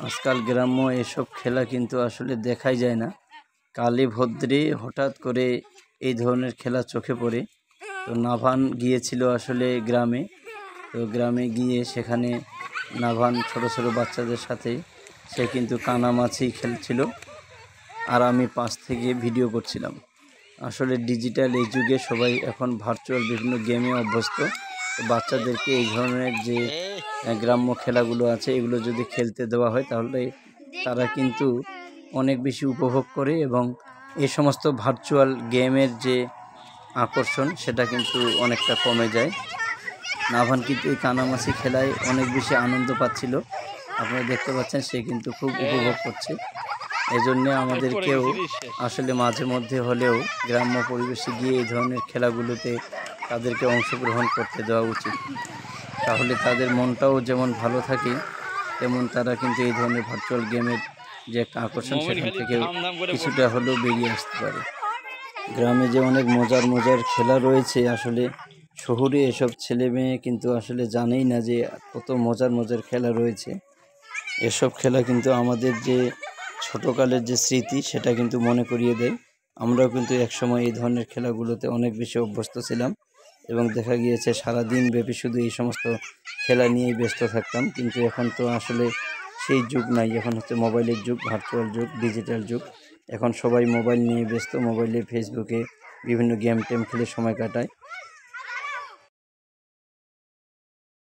আজকাল গ্রাম্য এসব খেলা কিন্তু আসলে দেখাই যায় না। কালী ভদ্রে হঠাৎ করে এই ধরনের খেলা চোখে পড়ে। তো নাভান গিয়েছিল আসলে গ্রামে। তো গ্রামে গিয়ে সেখানে নাভান ছোট ছোট বাচ্চাদের সাথে সে কিন্তু কানামাছি খেলছিল, আর আমি পাশ থেকে ভিডিও করছিলাম। আসলে ডিজিটাল এই যুগে সবাই এখন ভার্চুয়াল বিভিন্ন গেমে অভ্যস্ত। তো বাচ্চাদেরকে এই ধরনের যে গ্রাম্য খেলাগুলো আছে এগুলো যদি খেলতে দেওয়া হয় তাহলে তারা কিন্তু অনেক বেশি উপভোগ করে, এবং এই সমস্ত ভার্চুয়াল গেমের যে আকর্ষণ সেটা কিন্তু অনেকটা কমে যায়। নাভান কিন্তু এই কানামাছি খেলায় অনেক বেশি আনন্দ পাচ্ছিল। আপনারা দেখতে পাচ্ছেন সে কিন্তু খুব উপভোগ করছে। এজন্য আমাদেরকেও আসলে মাঝে মধ্যে হলেও গ্রাম্য পরিবেশে গিয়ে এই ধরনের খেলাগুলোতে তাদেরকে অংশগ্রহণ করতে দেওয়া উচিত। তাহলে তাদের মনটাও যেমন ভালো থাকে, তেমন তারা কিন্তু এই ধরনের ভার্চুয়াল গেমের যে একটা আকর্ষণ সেখান থেকে কিছুটা হলেও বেরিয়ে আসতে পারে। গ্রামে যে অনেক মজার মজার খেলা রয়েছে, আসলে শহরে এসব ছেলে মেয়ে কিন্তু আসলে জানেই না যে কত মজার মজার খেলা রয়েছে। এসব খেলা কিন্তু আমাদের যে ছোটোকালের যে স্মৃতি সেটা কিন্তু মনে করিয়ে দেয়। আমরাও কিন্তু একসময় এই ধরনের খেলাগুলোতে অনেক বেশি অভ্যস্ত ছিলাম, এবং দেখা গিয়েছে সারাদিন ব্যাপী শুধু এই সমস্ত খেলা নিয়েই ব্যস্ত থাকতাম। কিন্তু এখন তো আসলে সেই যুগ নাই, এখন হচ্ছে মোবাইলের যুগ, ভার্চুয়াল যুগ, ডিজিটাল যুগ। এখন সবাই মোবাইল নিয়ে ব্যস্ত, মোবাইলে ফেসবুকে বিভিন্ন গেম টেম খেলে সময় কাটায়।